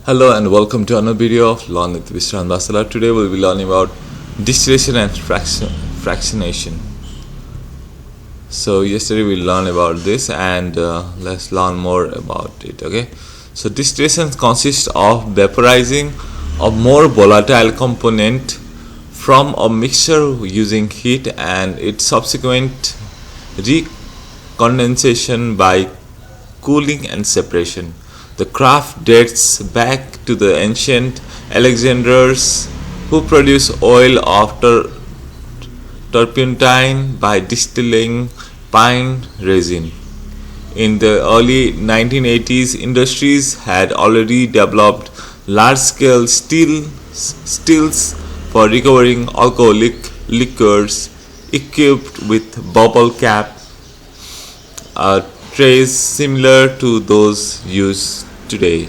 Hello and welcome to another video of Learn with Mr. Basala. Today we'll be learning about distillation and fractionation. So yesterday we learned about this and let's learn more about it. Okay. So distillation consists of vaporizing a more volatile component from a mixture using heat and its subsequent recondensation by cooling and separation. The craft dates back to the ancient Alexanders who produced oil after turpentine by distilling pine resin. In the early 1980s, industries had already developed large-scale stills for recovering alcoholic liquors equipped with bubble cap trays similar to those used today.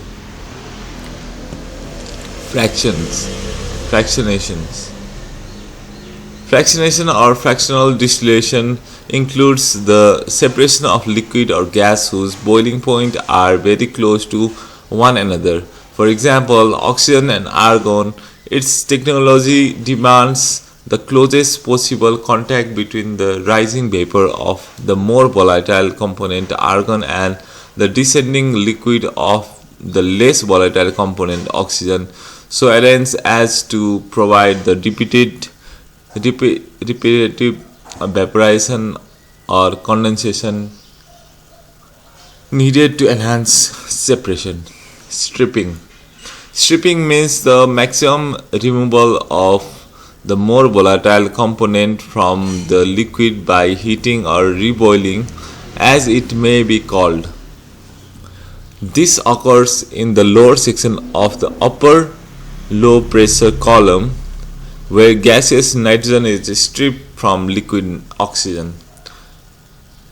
Fractionation or fractional distillation includes the separation of liquid or gas whose boiling point are very close to one another. For example, oxygen and argon. Its technology demands the closest possible contact between the rising vapor of the more volatile component argon and the descending liquid of the less volatile component oxygen, so arranged as to provide the repetitive evaporation or condensation needed to enhance separation. Stripping means the maximum removal of the more volatile component from the liquid by heating or reboiling, as it may be called. This occurs in the lower section of the upper low pressure column, where gaseous nitrogen is stripped from liquid oxygen.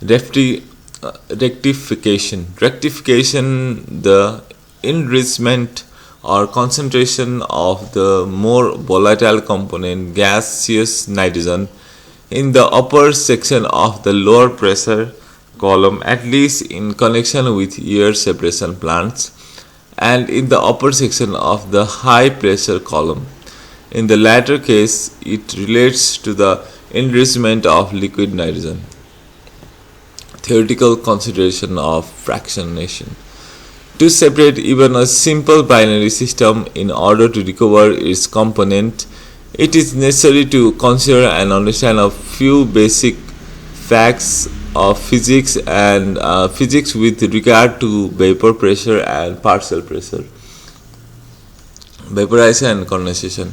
Rectification, the enrichment or concentration of the more volatile component gaseous nitrogen in the upper section of the lower pressure column, at least in connection with air separation plants, and in the upper section of the high pressure column. In the latter case, it relates to the enrichment of liquid nitrogen. Theoretical consideration of fractionation. To separate even a simple binary system in order to recover its component, it is necessary to consider and understand a few basic facts of physics and physics with regard to vapor pressure and partial pressure, vaporization and condensation.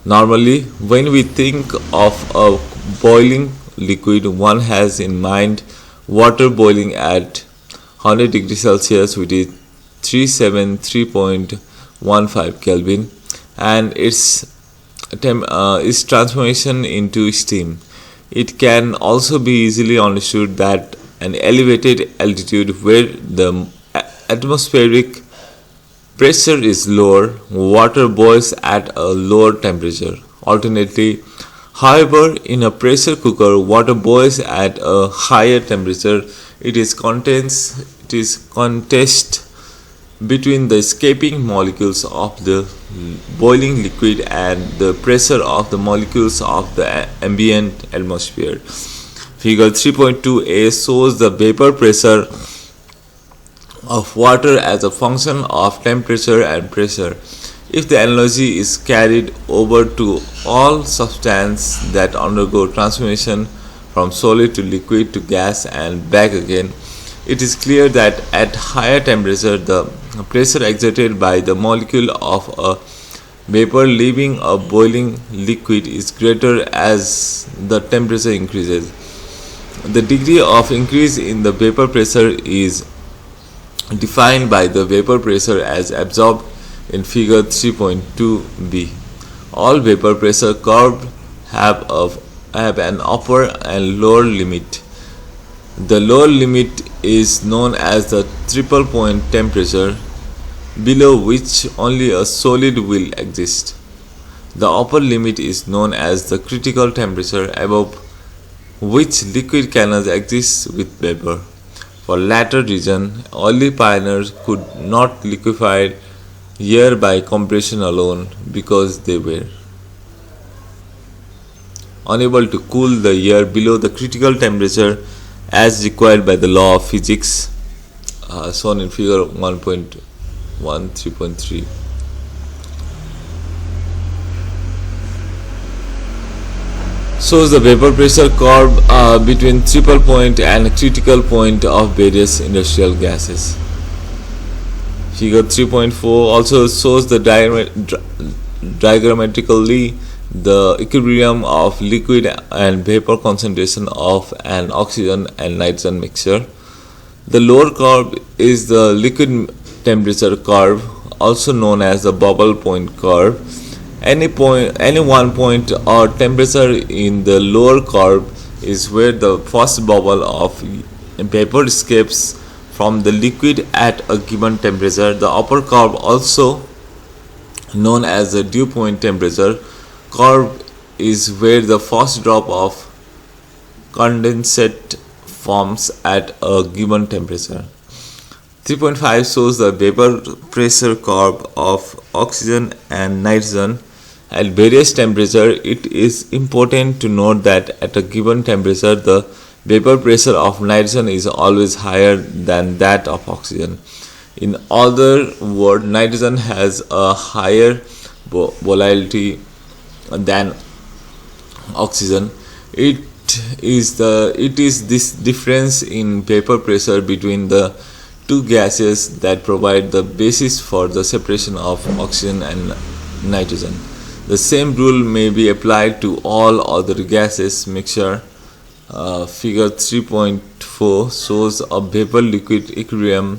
Normally, when we think of a boiling liquid, one has in mind water boiling at 100 degrees Celsius, which is 373.15 Kelvin, and its transformation into steam. It can also be easily understood that an elevated altitude where the atmospheric pressure is lower, water boils at a lower temperature. Alternately, however, in a pressure cooker, water boils at a higher temperature. It is contest between the escaping molecules of the boiling liquid and the pressure of the molecules of the ambient atmosphere. Figure 3.2a shows the vapor pressure of water as a function of temperature and pressure. If the analogy is carried over to all substances that undergo transformation from solid to liquid to gas and back again, it is clear that at higher temperature the pressure exerted by the molecule of a vapor leaving a boiling liquid is greater as the temperature increases. The degree of increase in the vapor pressure is defined by the vapor pressure as absorbed in figure 3.2b. All vapor pressure curves have an upper and lower limit. The lower limit is known as the triple point temperature, below which only a solid will exist. The upper limit is known as the critical temperature, above which liquid cannot exist with vapor. For latter region, early pioneers could not liquefy air by compression alone because they were unable to cool the air below the critical temperature as required by the law of physics, shown in figure 1.13.3. Shows the vapor pressure curve between triple point and critical point of various industrial gases. Figure 3.4 also shows the diagrammatically the equilibrium of liquid and vapor concentration of an oxygen and nitrogen mixture. The lower curve is the liquid temperature curve, also known as the bubble point curve. Any one point or temperature in the lower curve is where the first bubble of vapor escapes from the liquid at a given temperature. The upper curve, also known as the dew point temperature curve, is where the first drop of condensate forms at a given temperature. 3.5 shows the vapor pressure curve of oxygen and nitrogen at various temperatures. It is important to note that at a given temperature, the vapor pressure of nitrogen is always higher than that of oxygen. In other words, nitrogen has a higher volatility than oxygen. It is this difference in vapor pressure between the two gases that provide the basis for the separation of oxygen and nitrogen. The same rule may be applied to all other gases mixture. Figure 3.4 shows a vapor liquid equilibrium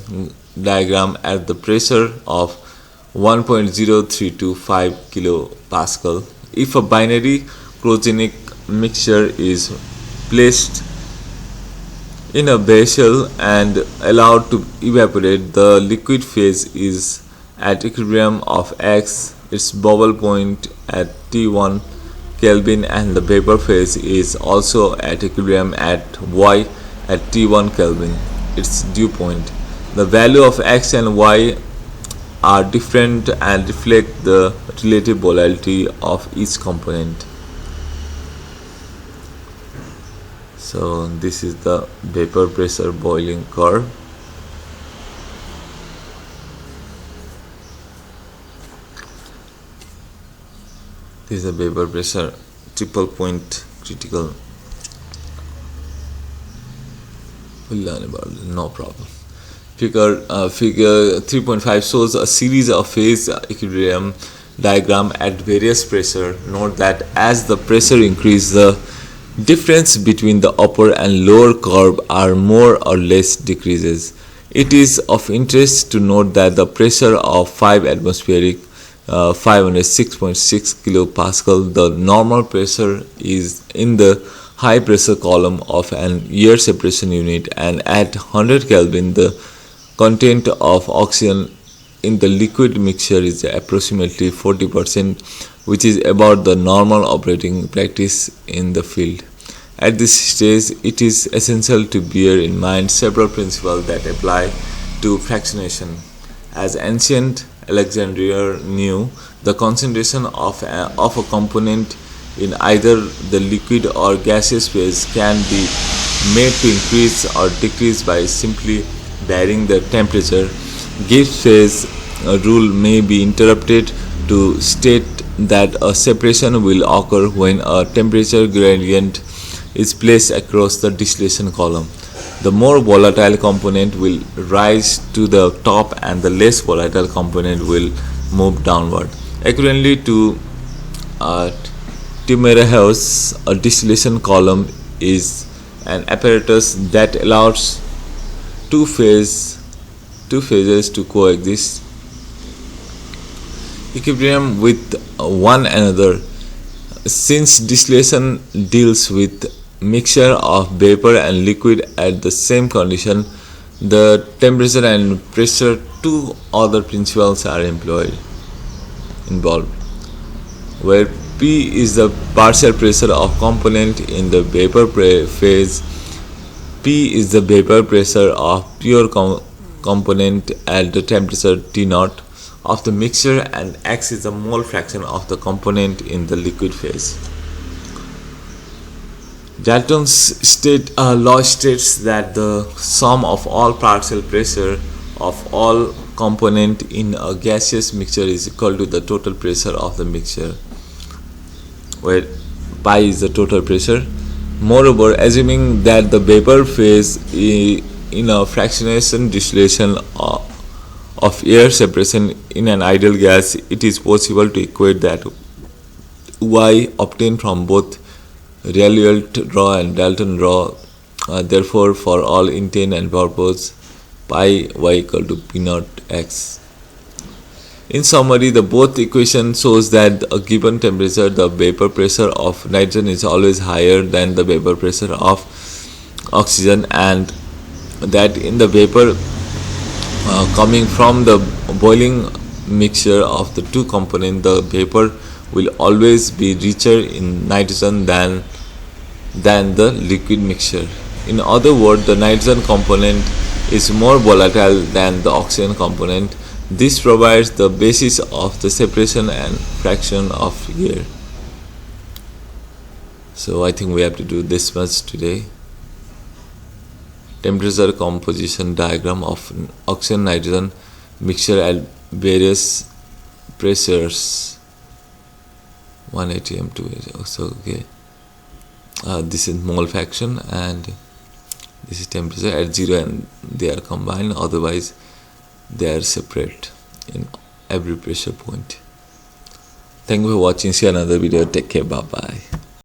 diagram at the pressure of 1.0325 kilopascal. If a binary cryogenic mixture is placed in a vessel and allowed to evaporate, the liquid phase is at equilibrium of X, its bubble point at T1 Kelvin, and the vapor phase is also at equilibrium at Y at T1 Kelvin, its dew point. The value of X and Y are different and reflect the relative volatility of each component. So this is the vapor pressure boiling curve. This is the vapor pressure triple point critical. We'll learn about it, no problem. Figure 3.5 shows a series of phase equilibrium diagram at various pressure. Note that as the pressure increases, the difference between the upper and lower curve are more or less decreases. It is of interest to note that the pressure of 5 atmospheric 506.6 kilopascal, the normal pressure is in the high pressure column of an air separation unit, and at 100 Kelvin the content of oxygen in the liquid mixture is approximately 40%, which is about the normal operating practice in the field. At this stage, it is essential to bear in mind several principles that apply to fractionation. As ancient Alexandria knew, the concentration of a component in either the liquid or gaseous phase can be made to increase or decrease by simply varying the temperature. Gibbs phase rule may be interpreted to state that a separation will occur when a temperature gradient is placed across the distillation column. The more volatile component will rise to the top and the less volatile component will move downward. Equivalently to Timmerhouse, a distillation column is an apparatus that allows two phases to coexist equilibrium with one another. Since distillation deals with mixture of vapor and liquid at the same condition, the temperature and pressure, two other principles are involved, where P is the partial pressure of component in the vapor phase. P is the vapor pressure of pure component at the temperature T0. of the mixture, and X is the mole fraction of the component in the liquid phase. Dalton's law states that the sum of all partial pressure of all component in a gaseous mixture is equal to the total pressure of the mixture, where pi is the total pressure. Moreover, assuming that the vapor phase in a fractionation distillation of air separation in an ideal gas, it is possible to equate that Y obtained from both Rayleigh law and Dalton law. Therefore, for all intent and purpose, pi Y equal to P naught X. In summary, the both equation shows that a given temperature, the vapor pressure of nitrogen is always higher than the vapor pressure of oxygen, and that in the vapor coming from the boiling mixture of the two components, the vapor will always be richer in nitrogen than the liquid mixture. In other words, the nitrogen component is more volatile than the oxygen component. This provides the basis of the separation and fraction of air. So I think we have to do this much today. Temperature composition diagram of oxygen nitrogen mixture at various pressures 180 m 280. So okay, this is mole fraction and this is temperature at 0, and they are combined, otherwise they are separate in every pressure point. Thank you for watching. See you another video. Take care. Bye bye.